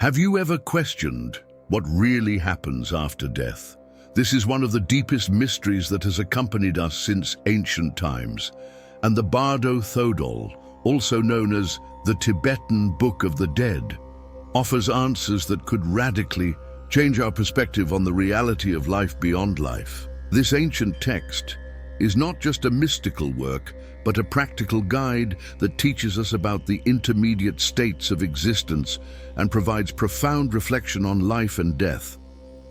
Have you ever questioned what really happens after death? This is one of the deepest mysteries that has accompanied us since ancient times, and the Bardo Thödol, also known as the Tibetan Book of the Dead, offers answers that could radically change our perspective on the reality of life beyond life. This ancient text is not just a mystical work, but a practical guide that teaches us about the intermediate states of existence and provides profound reflection on life and death.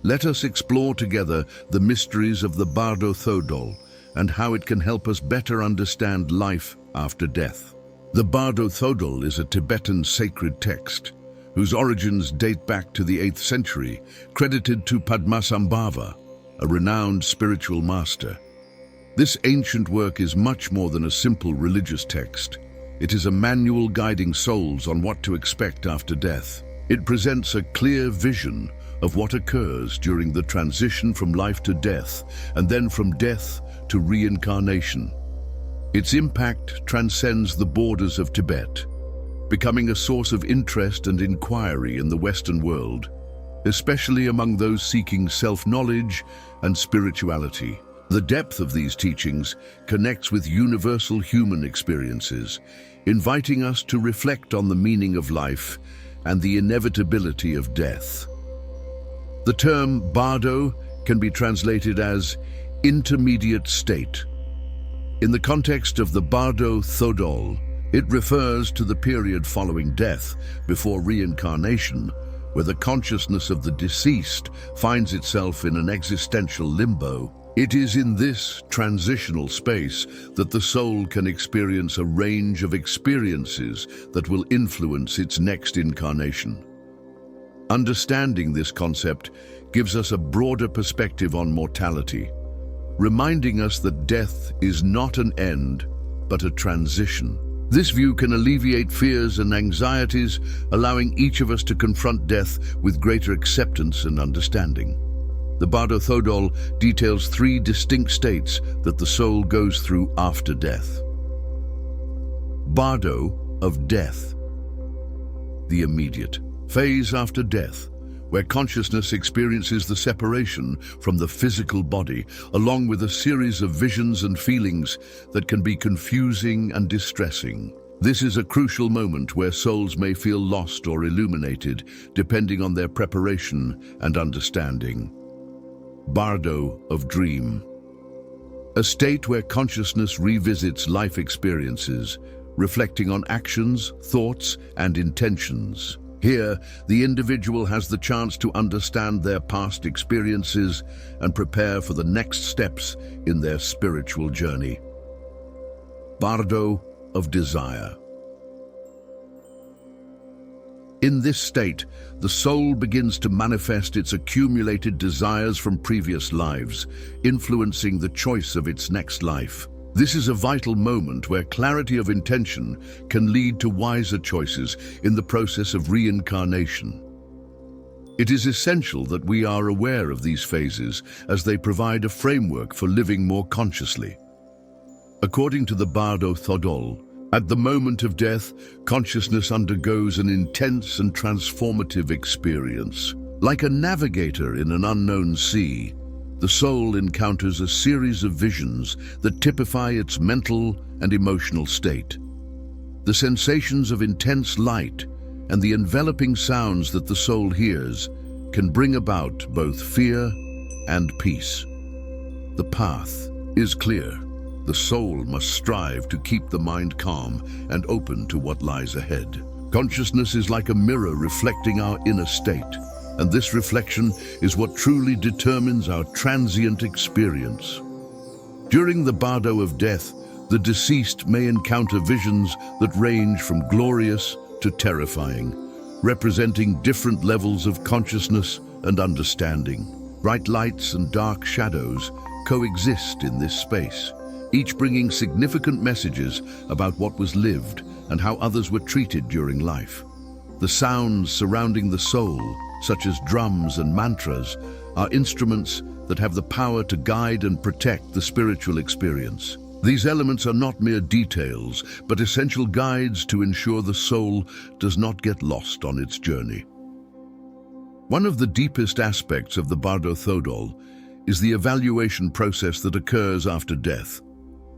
Let us explore together the mysteries of the Bardo Thödol and how it can help us better understand life after death. The Bardo Thödol is a Tibetan sacred text whose origins date back to the 8th century, credited to Padmasambhava, a renowned spiritual master. This ancient work is much more than a simple religious text. It is a manual guiding souls on what to expect after death. It presents a clear vision of what occurs during the transition from life to death, and then from death to reincarnation. Its impact transcends the borders of Tibet, becoming a source of interest and inquiry in the Western world, especially among those seeking self-knowledge and spirituality. The depth of these teachings connects with universal human experiences, inviting us to reflect on the meaning of life and the inevitability of death. The term Bardo can be translated as intermediate state. In the context of the Bardo Thödol, it refers to the period following death, before reincarnation, where the consciousness of the deceased finds itself in an existential limbo. It is in this transitional space that the soul can experience a range of experiences that will influence its next incarnation. Understanding this concept gives us a broader perspective on mortality, reminding us that death is not an end, but a transition. This view can alleviate fears and anxieties, allowing each of us to confront death with greater acceptance and understanding. The Bardo Thödol details 3 distinct states that the soul goes through after death. Bardo of death, the immediate phase after death, where consciousness experiences the separation from the physical body, along with a series of visions and feelings that can be confusing and distressing. This is a crucial moment where souls may feel lost or illuminated, depending on their preparation and understanding. Bardo of dream, a state where consciousness revisits life experiences, reflecting on actions, thoughts, and intentions. Here, the individual has the chance to understand their past experiences and prepare for the next steps in their spiritual journey. Bardo of desire. In this state, the soul begins to manifest its accumulated desires from previous lives, influencing the choice of its next life. This is a vital moment where clarity of intention can lead to wiser choices in the process of reincarnation. It is essential that we are aware of these phases, as they provide a framework for living more consciously. According to the Bardo Thödol, at the moment of death, consciousness undergoes an intense and transformative experience. Like a navigator in an unknown sea, the soul encounters a series of visions that typify its mental and emotional state. The sensations of intense light and the enveloping sounds that the soul hears can bring about both fear and peace. The path is clear. The soul must strive to keep the mind calm and open to what lies ahead. Consciousness is like a mirror reflecting our inner state, and this reflection is what truly determines our transient experience. During the Bardo of death, the deceased may encounter visions that range from glorious to terrifying, representing different levels of consciousness and understanding. Bright lights and dark shadows coexist in this space, each bringing significant messages about what was lived and how others were treated during life. The sounds surrounding the soul, such as drums and mantras, are instruments that have the power to guide and protect the spiritual experience. These elements are not mere details, but essential guides to ensure the soul does not get lost on its journey. One of the deepest aspects of the Bardo Thödol is the evaluation process that occurs after death.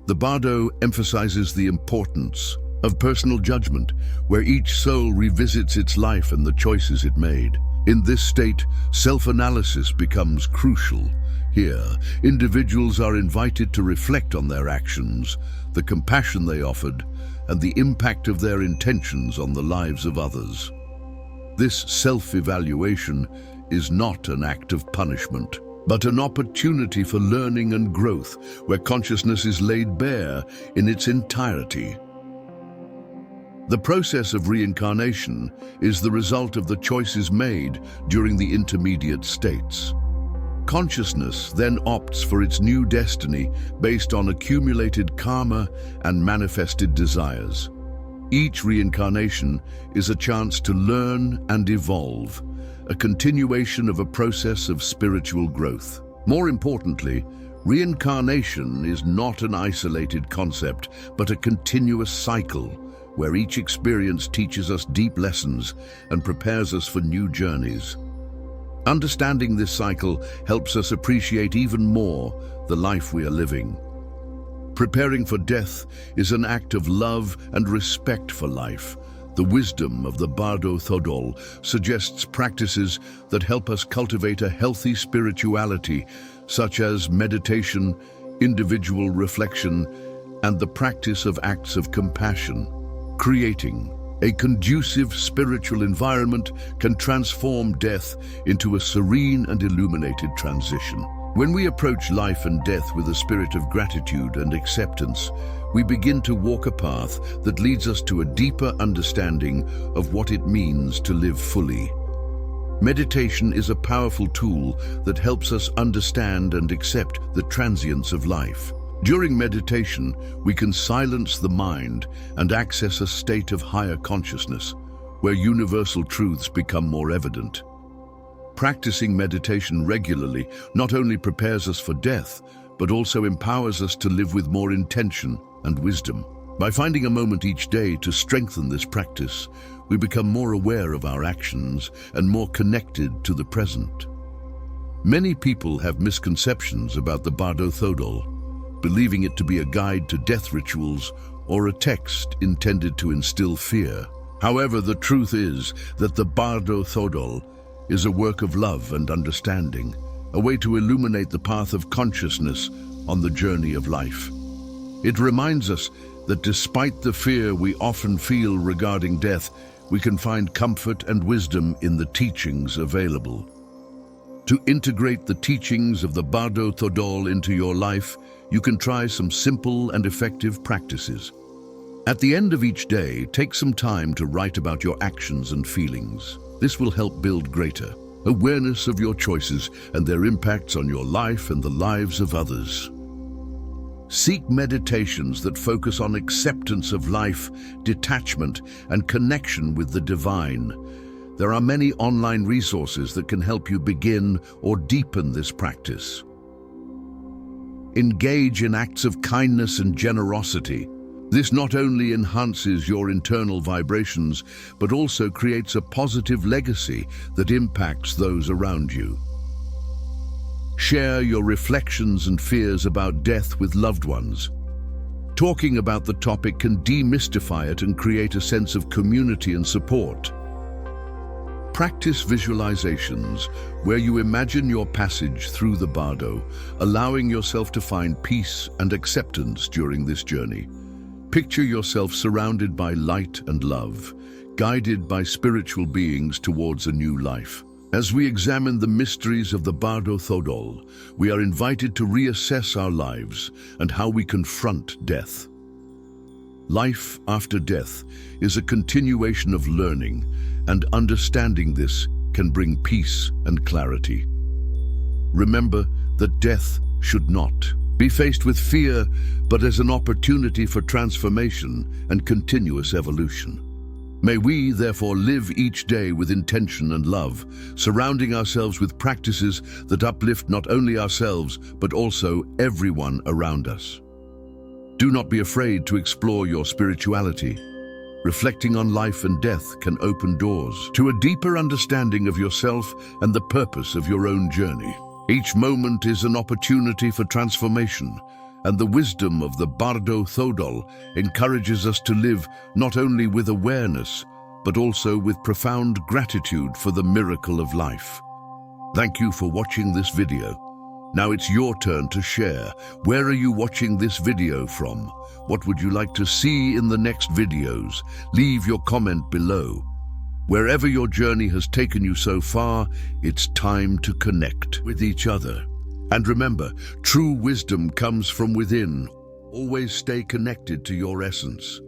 The Bardo emphasizes the importance of personal judgment, where each soul revisits its life and the choices it made. In this state, self-analysis becomes crucial. Here, individuals are invited to reflect on their actions, the compassion they offered, and the impact of their intentions on the lives of others. This self-evaluation is not an act of punishment, but an opportunity for learning and growth, where consciousness is laid bare in its entirety. The process of reincarnation is the result of the choices made during the intermediate states. Consciousness then opts for its new destiny based on accumulated karma and manifested desires. Each reincarnation is a chance to learn and evolve, a continuation of a process of spiritual growth. More importantly, reincarnation is not an isolated concept, but a continuous cycle, where each experience teaches us deep lessons and prepares us for new journeys. Understanding this cycle helps us appreciate even more the life we are living. Preparing for death is an act of love and respect for life. The wisdom of the Bardo Thödol suggests practices that help us cultivate a healthy spirituality, such as meditation, individual reflection, and the practice of acts of compassion. Creating a conducive spiritual environment can transform death into a serene and illuminated transition. When we approach life and death with a spirit of gratitude and acceptance, we begin to walk a path that leads us to a deeper understanding of what it means to live fully. Meditation is a powerful tool that helps us understand and accept the transience of life. During meditation, we can silence the mind and access a state of higher consciousness, where universal truths become more evident. Practicing meditation regularly not only prepares us for death, but also empowers us to live with more intention and wisdom. By finding a moment each day to strengthen this practice, we become more aware of our actions and more connected to the present. Many people have misconceptions about the Bardo Thödol, believing it to be a guide to death rituals or a text intended to instill fear. However, the truth is that the Bardo Thödol is a work of love and understanding, a way to illuminate the path of consciousness on the journey of life. It reminds us that despite the fear we often feel regarding death, we can find comfort and wisdom in the teachings available. To integrate the teachings of the Bardo Thödol into your life, you can try some simple and effective practices. At the end of each day, take some time to write about your actions and feelings. This will help build greater awareness of your choices and their impacts on your life and the lives of others. Seek meditations that focus on acceptance of life, detachment, and connection with the divine. There are many online resources that can help you begin or deepen this practice. Engage in acts of kindness and generosity. This not only enhances your internal vibrations, but also creates a positive legacy that impacts those around you. Share your reflections and fears about death with loved ones. Talking about the topic can demystify it and create a sense of community and support. Practice visualizations where you imagine your passage through the Bardo, allowing yourself to find peace and acceptance during this journey. Picture yourself surrounded by light and love, guided by spiritual beings towards a new life. As we examine the mysteries of the Bardo Thödol, we are invited to reassess our lives and how we confront death. Life after death is a continuation of learning, and understanding this can bring peace and clarity. Remember that death should not be faced with fear, but as an opportunity for transformation and continuous evolution. May we, therefore, live each day with intention and love, surrounding ourselves with practices that uplift not only ourselves, but also everyone around us. Do not be afraid to explore your spirituality. Reflecting on life and death can open doors to a deeper understanding of yourself and the purpose of your own journey. Each moment is an opportunity for transformation, and the wisdom of the Bardo Thödol encourages us to live not only with awareness, but also with profound gratitude for the miracle of life. Thank you for watching this video. Now it's your turn to share. Where are you watching this video from? What would you like to see in the next videos? Leave your comment below. Wherever your journey has taken you so far, it's time to connect with each other. And remember, true wisdom comes from within. Always stay connected to your essence.